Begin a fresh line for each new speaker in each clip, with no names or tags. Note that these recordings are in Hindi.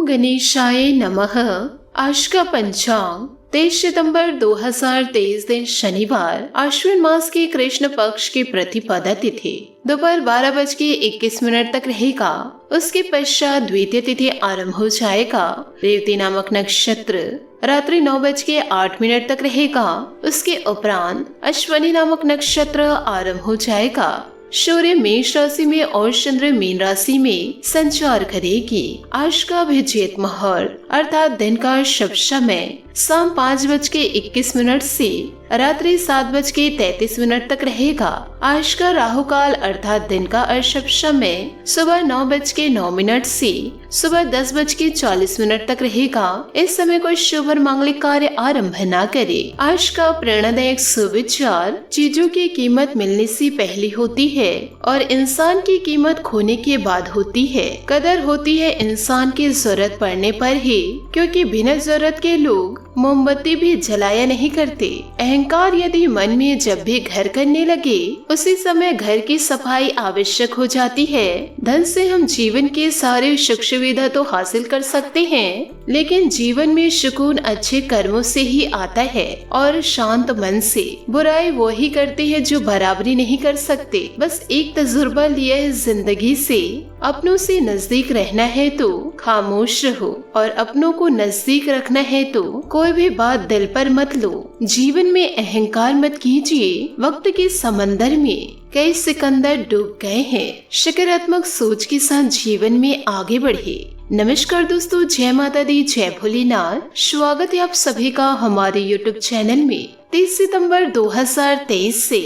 गणेशाय नमः। आज का पंचांग 23 सितंबर 2023 दिन शनिवार, आश्विन मास के कृष्ण पक्ष की प्रतिपदा तिथि दोपहर 12:21 तक रहेगा। उसके पश्चात द्वितीय तिथि आरंभ हो जाएगा। रेवती नामक नक्षत्र रात्रि 9:08 तक रहेगा। उसके उपरांत अश्विनी नामक नक्षत्र आरंभ हो जाएगा। सूर्य मेष राशि में और चंद्र मीन राशि में संचार करेगी। आज का अभिजीत मुहूर्त अर्थात दिन का शुभ समय शाम 5:21 से रात्रि 7:33 तक रहेगा। आज का राहु काल अर्थात दिन का अशुभ समय सुबह 9:09 से सुबह 10:40 तक रहेगा। इस समय कोई शुभ और मांगलिक कार्य आरंभ न करे। आज का प्रेरणादायक सुविचार, चीजों की कीमत मिलने से पहले होती है और इंसान की कीमत खोने के बाद होती है। कदर होती है इंसान की जरूरत पड़ने पर ही, क्योंकि बिना जरूरत के लोग मोमबत्ती भी जलाया नहीं करते। अहंकार यदि मन में जब भी घर करने लगे, उसी समय घर की सफाई आवश्यक हो जाती है। धन से हम जीवन के सारे सुख सुविधा तो हासिल कर सकते हैं, लेकिन जीवन में सुकून अच्छे कर्मों से ही आता है और शांत मन से। बुराई वो ही करते हैं जो बराबरी नहीं कर सकते। बस एक तजुर्बा लिया है जिंदगी से, अपनों से नजदीक रहना है तो खामोश रहो और अपनों को नजदीक रखना है तो कोई भी बात दिल पर मत लो। जीवन में अहंकार मत कीजिए। वक्त के समंदर में कई सिकंदर डूब गए हैं। सकारात्मक सोच के साथ जीवन में आगे बढ़े। नमस्कार दोस्तों, जय माता दी, जय भोलेनाथ। स्वागत है आप सभी का हमारे YouTube चैनल में। 30 सितंबर 2023 से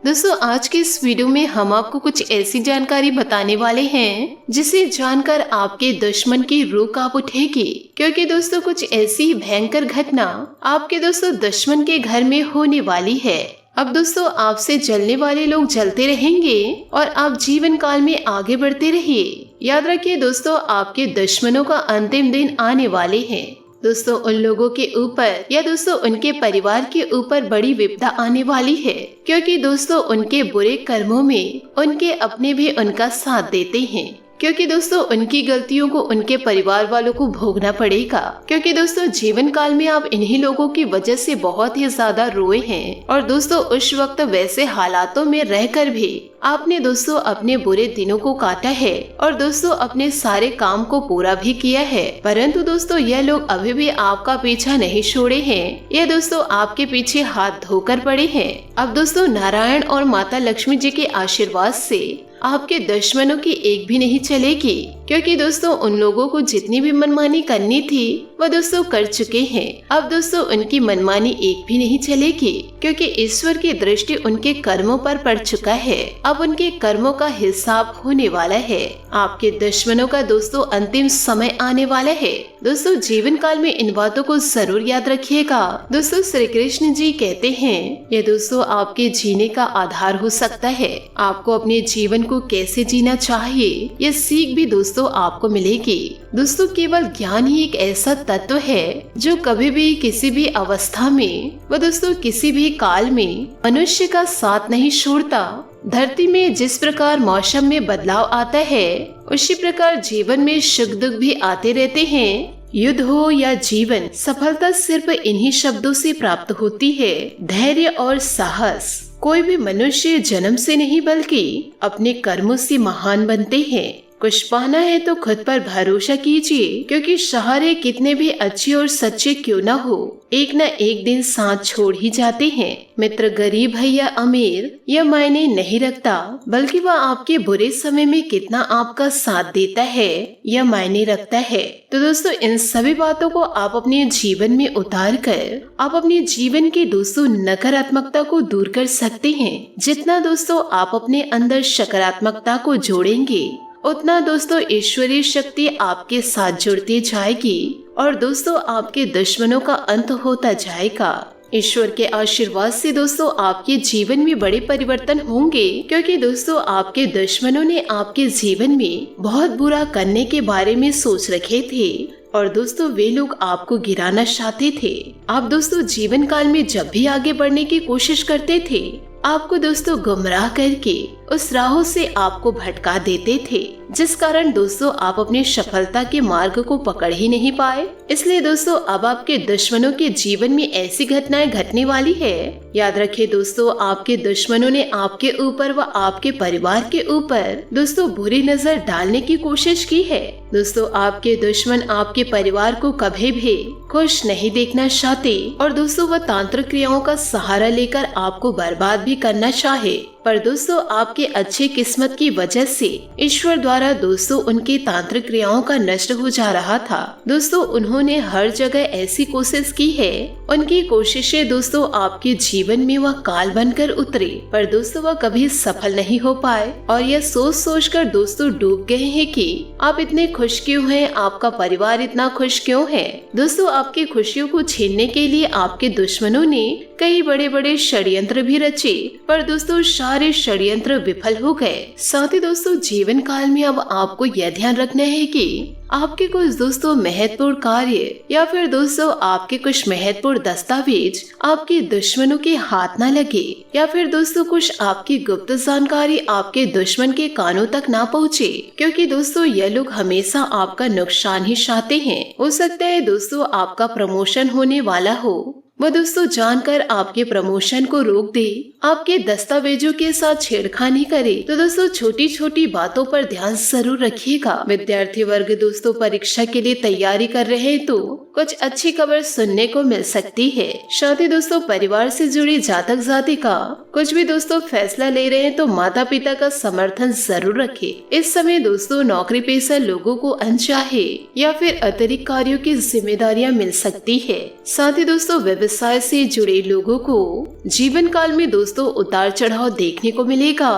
दोस्तों आज के इस वीडियो में हम आपको कुछ ऐसी जानकारी बताने वाले हैं जिसे जानकर आपके दुश्मन की रूह कांप उठेगी। क्योंकि दोस्तों कुछ ऐसी भयंकर घटना आपके दोस्तों दुश्मन के घर में होने वाली है। अब दोस्तों आपसे जलने वाले लोग जलते रहेंगे और आप जीवन काल में आगे बढ़ते रहिए। याद रखिए दोस्तों, आपके दुश्मनों का अंतिम दिन आने वाले हैं। दोस्तों उन लोगों के ऊपर या दोस्तों उनके परिवार के ऊपर बड़ी विपदा आने वाली है, क्योंकि दोस्तों उनके बुरे कर्मों में उनके अपने भी उनका साथ देते हैं। क्योंकि दोस्तों उनकी गलतियों को उनके परिवार वालों को भोगना पड़ेगा। क्योंकि दोस्तों जीवन काल में आप इन्हीं लोगों की वजह से बहुत ही ज्यादा रोए हैं और दोस्तों उस वक्त वैसे हालातों में रहकर भी आपने दोस्तों अपने बुरे दिनों को काटा है और दोस्तों अपने सारे काम को पूरा भी किया है। परंतु दोस्तों यह लोग अभी भी आपका पीछा नहीं छोड़े हैं। यह दोस्तों आपके पीछे हाथ धोकर पड़े हैं। अब दोस्तों नारायण और माता लक्ष्मी जी के आशीर्वाद से आपके दुश्मनों की एक भी नहीं चलेगी। क्योंकि दोस्तों उन लोगों को जितनी भी मनमानी करनी थी वह दोस्तों कर चुके हैं। अब दोस्तों उनकी मनमानी एक भी नहीं चलेगी, क्योंकि ईश्वर की दृष्टि उनके कर्मों पर पड़ चुका है। अब उनके कर्मों का हिसाब होने वाला है। आपके दुश्मनों का दोस्तों अंतिम समय आने वाला है। दोस्तों जीवन काल में इन बातों को जरूर याद रखिएगा। दोस्तों श्री कृष्ण जी कहते हैं, यह दोस्तों आपके जीने का आधार हो सकता है। आपको अपने जीवन को कैसे जीना चाहिए यह सीख भी दोस्तों आपको मिलेगी। दोस्तों केवल ज्ञान ही एक ऐसा तत्व है जो कभी भी किसी भी अवस्था में व दोस्तों किसी भी काल में मनुष्य का साथ नहीं छोड़ता। धरती में जिस प्रकार मौसम में बदलाव आता है, उसी प्रकार जीवन में सुख दुख भी आते रहते हैं। युद्ध हो या जीवन, सफलता सिर्फ इन्हीं शब्दों से प्राप्त होती है। धैर्य और साहस कोई भी मनुष्य जन्म से नहीं बल्कि अपने कर्मों से महान बनते हैं। कुछ पाना है तो खुद पर भरोसा कीजिए, क्योंकि सहारे कितने भी अच्छे और सच्चे क्यों न हो, एक न एक दिन साथ छोड़ ही जाते हैं। मित्र गरीब है या अमीर यह मायने नहीं रखता, बल्कि वह आपके बुरे समय में कितना आपका साथ देता है यह मायने रखता है। तो दोस्तों इन सभी बातों को आप अपने जीवन में उतार कर आप अपने जीवन के दोस्तों नकारात्मकता को दूर कर सकते हैं। जितना दोस्तों आप अपने अंदर सकारात्मकता को जोड़ेंगे, उतना दोस्तों ईश्वरीय शक्ति आपके साथ जुड़ती जाएगी और दोस्तों आपके दुश्मनों का अंत होता जाएगा। ईश्वर के आशीर्वाद से दोस्तों आपके जीवन में बड़े परिवर्तन होंगे, क्योंकि दोस्तों आपके दुश्मनों ने आपके जीवन में बहुत बुरा करने के बारे में सोच रखे थे और दोस्तों वे लोग आपको गिराना चाहते थे। आप दोस्तों जीवन काल में जब भी आगे बढ़ने की कोशिश करते थे, आपको दोस्तों गुमराह करके उस राहों से आपको भटका देते थे, जिस कारण दोस्तों आप अपनी सफलता के मार्ग को पकड़ ही नहीं पाए। इसलिए दोस्तों अब आपके दुश्मनों के जीवन में ऐसी घटनाएं घटने वाली है। याद रखिए दोस्तों, आपके दुश्मनों ने आपके ऊपर व आपके परिवार के ऊपर दोस्तों बुरी नजर डालने की कोशिश की है। दोस्तों आपके दुश्मन आपके परिवार को कभी भी खुश नहीं देखना चाहते और दोस्तों वह तांत्रिक क्रियाओं का सहारा लेकर आपको बर्बाद भी करना चाहे, पर दोस्तों आपके अच्छी किस्मत की वजह से ईश्वर द्वारा दोस्तों उनकी तांत्रिक क्रियाओं का नष्ट हो जा रहा था। दोस्तों उन्होंने हर जगह ऐसी कोशिश की है, उनकी कोशिशें दोस्तों आपके जीवन में वह काल बनकर उतरे, पर दोस्तों वह कभी सफल नहीं हो पाए और यह सोच सोच कर दोस्तों डूब गए हैं कि आप इतने खुश क्यों हैं, आपका परिवार इतना खुश क्यों है। दोस्तों आपकी खुशियों को छीनने के लिए आपके दुश्मनों ने कई बड़े बड़े षड्यंत्र भी रचे, पर दोस्तों सारे षड्यंत्र विफल हो गए। साथ ही दोस्तों जीवन काल में अब आपको यह ध्यान रखना है कि आपके कुछ दोस्तों महत्वपूर्ण कार्य या फिर दोस्तों आपके कुछ महत्वपूर्ण दस्तावेज आपके दुश्मनों के हाथ न लगे, या फिर दोस्तों कुछ आपकी गुप्त जानकारी आपके दुश्मन के कानों तक ना पहुँचे, क्योंकि दोस्तों यह लोग हमेशा आपका नुकसान ही चाहते हैं। हो सकता है दोस्तों आपका प्रमोशन होने वाला हो, वह दोस्तों जानकर आपके प्रमोशन को रोक दे, आपके दस्तावेजों के साथ छेड़खानी करे। तो दोस्तों छोटी छोटी बातों पर ध्यान जरूर रखिएगा। विद्यार्थी वर्ग दोस्तों परीक्षा के लिए तैयारी कर रहे हैं तो कुछ अच्छी खबर सुनने को मिल सकती है। साथ ही दोस्तों परिवार से जुड़ी जातक जातिका कुछ भी दोस्तों फैसला ले रहे हैं तो माता पिता का समर्थन जरूर रखे। इस समय दोस्तों नौकरी पेशा लोगों को अनचाहे या फिर अतिरिक्त कार्यों की जिम्मेदारियां मिल सकती है। साथ ही दोस्तों व्यवसाय से जुड़े लोगों को जीवन काल में दोस्तों उतार चढ़ाव देखने को मिलेगा,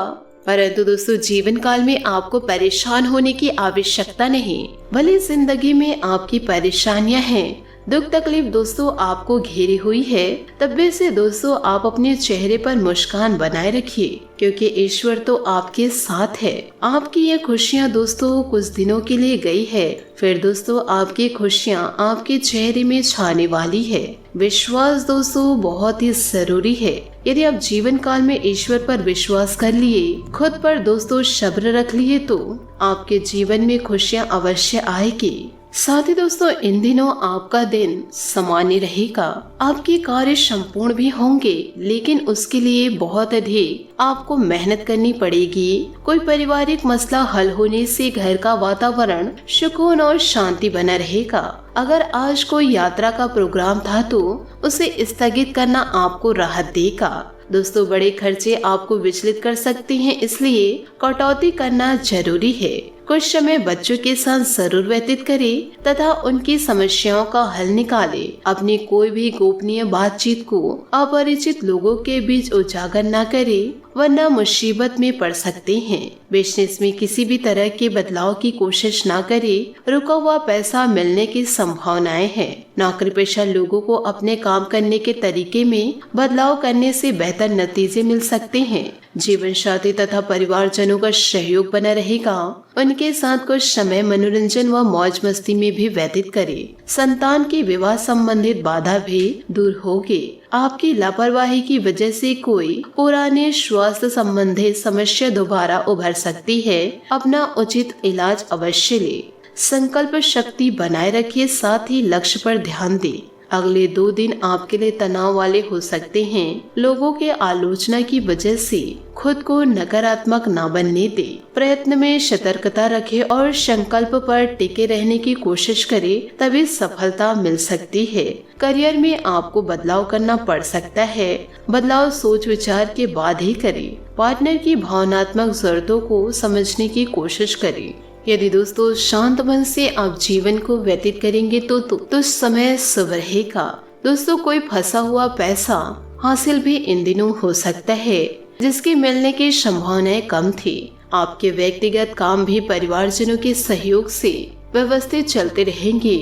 परंतु दोस्तों जीवन काल में आपको परेशान होने की आवश्यकता नहीं। भले जिंदगी में आपकी परेशानियां हैं, दुख तकलीफ दोस्तों आपको घेरी हुई है, तब भी से दोस्तों आप अपने चेहरे पर मुस्कान बनाए रखिए, क्योंकि ईश्वर तो आपके साथ है। आपकी ये खुशियाँ दोस्तों कुछ दिनों के लिए गई है, फिर दोस्तों आपकी खुशियाँ आपके चेहरे में छाने वाली है। विश्वास दोस्तों बहुत ही जरूरी है। यदि आप जीवन काल में ईश्वर पर विश्वास कर लिए, खुद पर दोस्तों सब्र रख लिए, तो आपके जीवन में खुशियाँ अवश्य आएगी। साथ ही दोस्तों इन दिनों आपका दिन सामान्य रहेगा। आपके कार्य संपूर्ण भी होंगे, लेकिन उसके लिए बहुत अधिक आपको मेहनत करनी पड़ेगी। कोई पारिवारिक मसला हल होने से घर का वातावरण सुकून और शांति बना रहेगा। अगर आज कोई यात्रा का प्रोग्राम था तो उसे स्थगित करना आपको राहत देगा। दोस्तों बड़े खर्चे आपको विचलित कर सकते हैं, इसलिए कटौती करना जरूरी है। कुछ समय बच्चों के साथ जरूर व्यतीत करें तथा उनकी समस्याओं का हल निकालें। अपनी कोई भी गोपनीय बातचीत को अपरिचित लोगों के बीच उजागर न करें, वरना मुसीबत में पड़ सकते हैं। बिजनेस में किसी भी तरह के बदलाव की कोशिश न करें, रुका हुआ पैसा मिलने की संभावनाएं हैं। नौकरी पेशा लोगों को अपने काम करने के तरीके में बदलाव करने से बेहतर नतीजे मिल सकते हैं। जीवन साथी तथा परिवारजनों का सहयोग बना रहेगा। उनके साथ कुछ समय मनोरंजन व मौज मस्ती में भी व्यतीत करें। संतान की विवाह संबंधित बाधा भी दूर होगी। आपकी लापरवाही की वजह से कोई पुराने स्वास्थ्य संबंधित समस्या दोबारा उभर सकती है। अपना उचित इलाज अवश्य ले। संकल्प शक्ति बनाए रखिए, साथ ही लक्ष्य पर ध्यान दें। अगले 2 दिन आपके लिए तनाव वाले हो सकते हैं। लोगों के आलोचना की वजह से खुद को नकारात्मक न बनने दे। प्रयत्न में सतर्कता रखें और संकल्प पर टिके रहने की कोशिश करें, तभी सफलता मिल सकती है। करियर में आपको बदलाव करना पड़ सकता है। बदलाव सोच विचार के बाद ही करें। पार्टनर की भावनात्मक जरूरतों को समझने की कोशिश करें। यदि दोस्तों शांत मन से आप जीवन को व्यतीत करेंगे तो समय शुभ रहेगा। दोस्तों कोई फंसा हुआ पैसा हासिल भी इन दिनों हो सकता है, जिसके मिलने की संभावनाएं कम थी। आपके व्यक्तिगत काम भी परिवारजनों के सहयोग से व्यवस्थित चलते रहेंगे।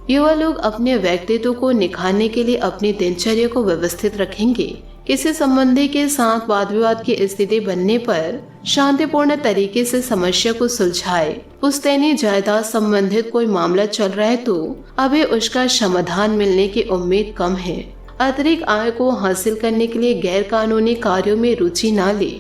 युवा लोग अपने व्यक्तित्व को निखारने के लिए अपनी दिनचर्या को व्यवस्थित रखेंगे। किसी संबंधी के साथ वाद विवाद की स्थिति बनने पर शांतिपूर्ण तरीके से समस्या को सुलझाए। पुश्तैनी जायदाद संबंधित कोई मामला चल रहा है तो अभी उसका समाधान मिलने की उम्मीद कम है। अतिरिक्त आय को हासिल करने के लिए गैर कानूनी कार्यों में रुचि न ले।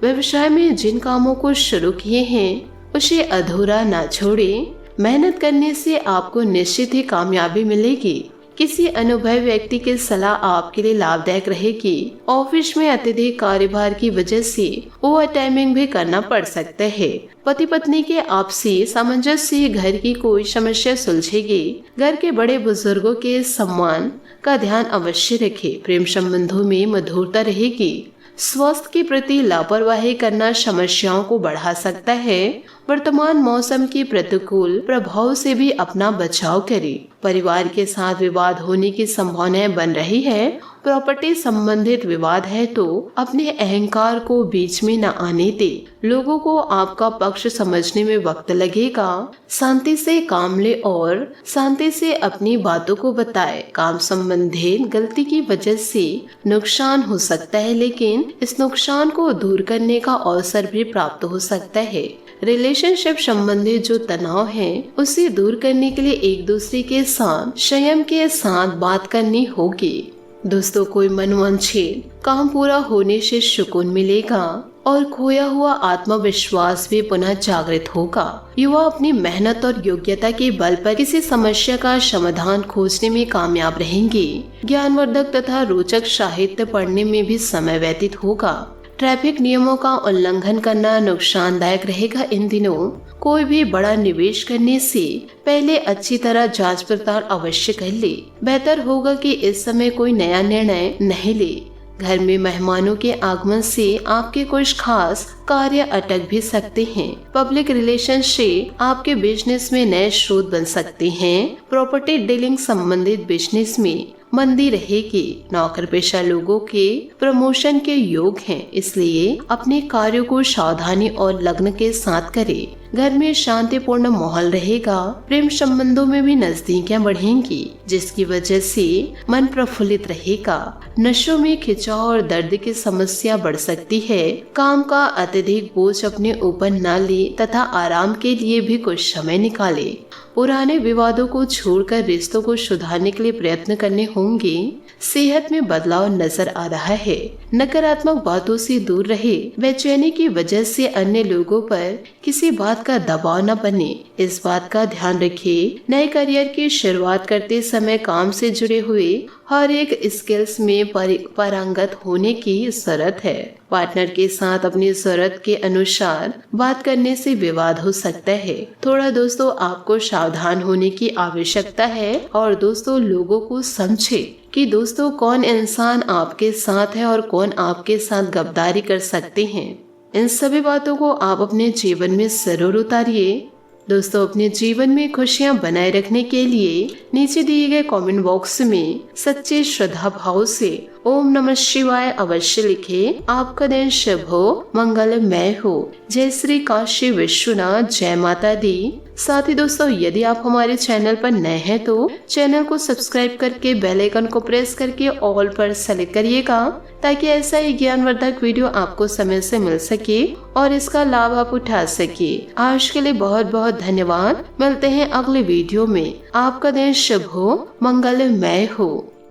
व्यवसाय में जिन कामों को शुरू किए हैं उसे अधूरा ना छोड़ें। मेहनत करने से आपको निश्चित ही कामयाबी मिलेगी। किसी अनुभवी व्यक्ति की सलाह आपके लिए लाभदायक रहेगी। ऑफिस में अत्यधिक कार्यभार की वजह से ओवर टाइमिंग भी करना पड़ सकता है। पति पत्नी के आपसी सामंजस्य से घर की कोई समस्या सुलझेगी। घर के बड़े बुजुर्गों के सम्मान का ध्यान अवश्य रखें। प्रेम संबंधों में मधुरता रहेगी। स्वास्थ्य के प्रति लापरवाही करना समस्याओं को बढ़ा सकता है। वर्तमान मौसम के प्रतिकूल प्रभाव से भी अपना बचाव करें। परिवार के साथ विवाद होने की संभावनाएं बन रही है। प्रॉपर्टी संबंधित विवाद है तो अपने अहंकार को बीच में न आने दे। लोगों को आपका पक्ष समझने में वक्त लगेगा। शांति से काम ले और शांति से अपनी बातों को बताए। काम संबंधित गलती की वजह से नुकसान हो सकता है, लेकिन इस नुकसान को दूर करने का अवसर भी प्राप्त हो सकता है। रिलेशनशिप संबंधित जो तनाव है उसे दूर करने के लिए एक दूसरे के साथ संयम के साथ बात करनी होगी। दोस्तों, कोई मनवांछित काम पूरा होने से सुकून मिलेगा और खोया हुआ आत्मविश्वास भी पुनः जागृत होगा। युवा अपनी मेहनत और योग्यता के बल पर किसी समस्या का समाधान खोजने में कामयाब रहेंगे। ज्ञानवर्धक तथा रोचक साहित्य पढ़ने में भी समय व्यतीत होगा। ट्रैफिक नियमों का उल्लंघन करना नुकसानदायक रहेगा। इन दिनों कोई भी बड़ा निवेश करने से पहले अच्छी तरह जांच पड़ताल अवश्य कर ले। बेहतर होगा कि इस समय कोई नया निर्णय नहीं ले। घर में मेहमानों के आगमन से आपके कुछ खास कार्य अटक भी सकते हैं। पब्लिक रिलेशन से आपके बिजनेस में नए स्रोत बन सकते हैं। प्रॉपर्टी डीलिंग संबंधित बिजनेस में मंदी रहेगी। नौकर पेशा लोगों के प्रमोशन के योग हैं, इसलिए अपने कार्यों को सावधानी और लगन के साथ करें। घर में शांतिपूर्ण माहौल रहेगा। प्रेम संबंधों में भी नजदीकियां बढ़ेंगी, जिसकी वजह से मन प्रफुल्लित रहेगा। नशों में खिंचाव और दर्द की समस्या बढ़ सकती है। काम का अत्यधिक बोझ अपने ऊपर न ले तथा आराम के लिए भी कुछ समय निकाले। पुराने विवादों को छोड़कर रिश्तों को सुधारने के लिए प्रयत्न करने होंगे। सेहत में बदलाव नजर आ रहा है। नकारात्मक बातों से दूर रहे। बेचैनी की वजह से अन्य लोगों पर किसी बात का दबाव न बने, इस बात का ध्यान रखें। नए करियर की शुरुआत करते समय काम से जुड़े हुए हर एक स्किल्स में पारंगत होने की जरूरत है। पार्टनर के साथ अपनी जरूरत के अनुसार बात करने से विवाद हो सकता है। थोड़ा दोस्तों आपको सावधान होने की आवश्यकता है और दोस्तों लोगों को समझे कि दोस्तों कौन इंसान आपके साथ है और कौन आपके साथ गद्दारी कर सकते हैं। इन सभी बातों को आप अपने जीवन में जरूर उतारिए। दोस्तों, अपने जीवन में खुशियां बनाए रखने के लिए नीचे दिए गए कमेंट बॉक्स में सच्चे श्रद्धा भाव से ओम नमः शिवाय अवश्य लिखें। आपका दिन शुभ हो, मंगलमय हो। जय श्री काशी विश्वनाथ, जय माता दी। साथ ही दोस्तों, यदि आप हमारे चैनल पर नए हैं तो चैनल को सब्सक्राइब करके बेल आइकन को प्रेस करके ऑल पर सेलेक्ट करिएगा, ताकि ऐसा ही ज्ञानवर्धक वीडियो आपको समय से मिल सके और इसका लाभ आप उठा सके। आज के लिए बहुत बहुत धन्यवाद। मिलते हैं अगले वीडियो में। आपका दिन शुभ हो, मंगलमय हो।